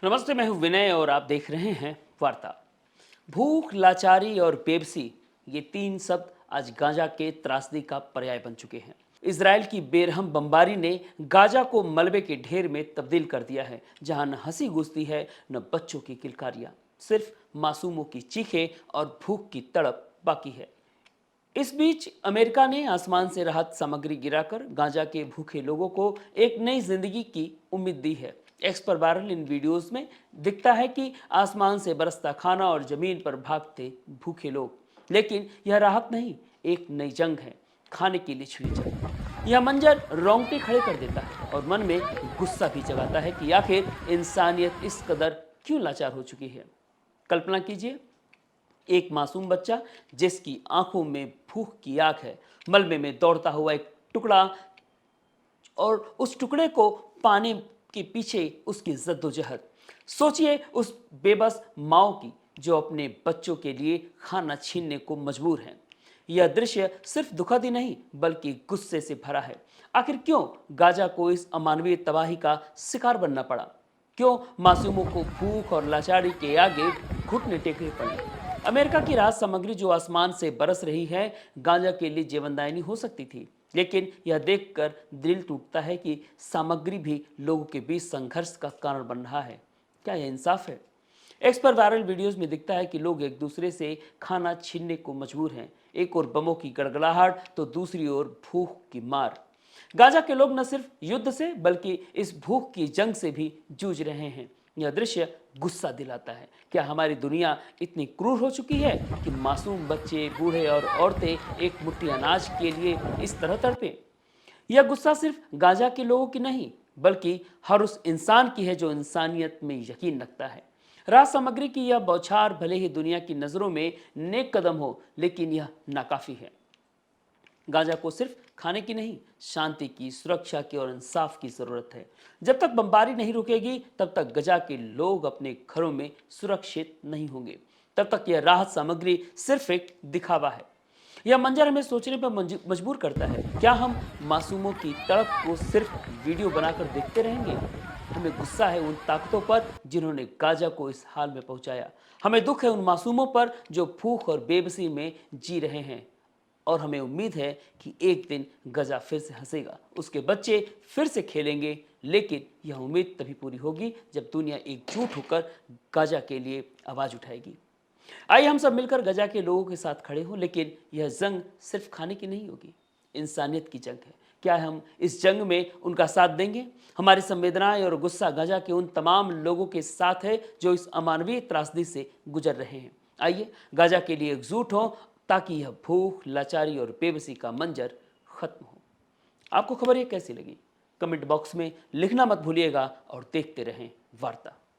नमस्ते, मैं हूं विनय और आप देख रहे हैं वार्ता। भूख, लाचारी और बेबसी, ये तीन शब्द आज गाजा के त्रासदी का पर्याय बन चुके हैं। इसराइल की बेरहम बमबारी ने गाजा को मलबे के ढेर में तब्दील कर दिया है, जहां न हंसी गूंजती है न बच्चों की किलकारियां, सिर्फ मासूमों की चीखें और भूख की तड़प बाकी है। इस बीच अमेरिका ने आसमान से राहत सामग्री गिराकर गाजा के भूखे लोगों को एक नई जिंदगी की उम्मीद दी है। एक्स पर वायरल इन वीडियोस में दिखता है कि आसमान से बरसता खाना और जमीन पर भागते भूखे लोग। लेकिन यह राहत नहीं, एक नई जंग है, खाने की लिछड़ी जंग। यह मंजर रोंगटे खड़े कर देता है और मन में गुस्सा भी जगाता है कि आखिर इंसानियत इस कदर क्यों लाचार हो चुकी है। कल्पना कीजिए, एक मासूम बच्चा जिसकी आंखों में भूख की आग है, मलबे में दौड़ता हुआ एक टुकड़ा, और उस टुकड़े को पाने के पीछे उसकी जद्दोजहद। सोचिए उस बेबस माँ की जो अपने बच्चों के लिए खाना छीनने को मजबूर है। यह दृश्य सिर्फ दुखद ही नहीं बल्कि गुस्से से भरा है। आखिर क्यों गाजा को इस अमानवीय तबाही का शिकार बनना पड़ा? क्यों मासूमों को भूख और लाचारी के आगे घुटने टेकने पड़े? अमेरिका की राहत सामग्री जो आसमान से बरस रही है, गाजा के लिए जीवनदायिनी हो सकती थी, लेकिन यह देखकर दिल टूटता है कि सामग्री भी लोगों के बीच संघर्ष का कारण बन रहा है। क्या यह इंसाफ है? एक्स पर वायरल वीडियोस में दिखता है कि लोग एक दूसरे से खाना छीनने को मजबूर हैं। एक ओर बमों की गड़गड़ाहट तो दूसरी ओर भूख की मार। गाजा के लोग न सिर्फ युद्ध से बल्कि इस भूख की जंग से भी जूझ रहे हैं। यह दृश्य गुस्सा दिलाता है। क्या हमारी दुनिया इतनी क्रूर हो चुकी है कि मासूम बच्चे, बूढ़े और औरतें एक मुट्ठी अनाज के लिए इस तरह तड़पे? यह गुस्सा सिर्फ गाजा के लोगों की नहीं बल्कि हर उस इंसान की है जो इंसानियत में यकीन रखता है। राहत सामग्री की यह बौछार भले ही दुनिया की नजरों में नेक कदम हो, लेकिन यह नाकाफी है। गाजा को सिर्फ खाने की नहीं, शांति की, सुरक्षा की और इंसाफ की जरूरत है। जब तक बमबारी नहीं रुकेगी तब तक गजा के लोग अपने घरों में सुरक्षित नहीं होंगे। तब तक यह राहत सामग्री सिर्फ एक दिखावा है। यह मंजर हमें सोचने पर मजबूर करता है। क्या हम मासूमों की तड़प को सिर्फ वीडियो बनाकर देखते रहेंगे? हमें गुस्सा है उन ताकतों पर जिन्होंने गाजा को इस हाल में पहुंचाया। हमें दुख है उन मासूमों पर जो भूख और बेबसी में जी रहे हैं। और हमें उम्मीद है कि एक दिन गजा फिर से हंसेगा, उसके बच्चे फिर से खेलेंगे। लेकिन यह उम्मीद तभी पूरी होगी जब दुनिया एकजुट होकर गजा के लिए आवाज उठाएगी। आइए हम सब मिलकर गजा के लोगों के साथ खड़े हों, लेकिन यह जंग सिर्फ खाने की नहीं होगी, इंसानियत की जंग है। क्या हम इस जंग में उनका साथ देंगे? हमारी संवेदनाएं और गुस्सा गजा के उन तमाम लोगों के साथ है जो इस अमानवीय त्रासदी से गुजर रहे हैं। आइए गजा के लिए एकजुट हों ताकि यह भूख, लाचारी और बेबसी का मंजर खत्म हो। आपको खबर ये कैसी लगी? कमेंट बॉक्स में लिखना मत भूलिएगा और देखते रहें वार्ता।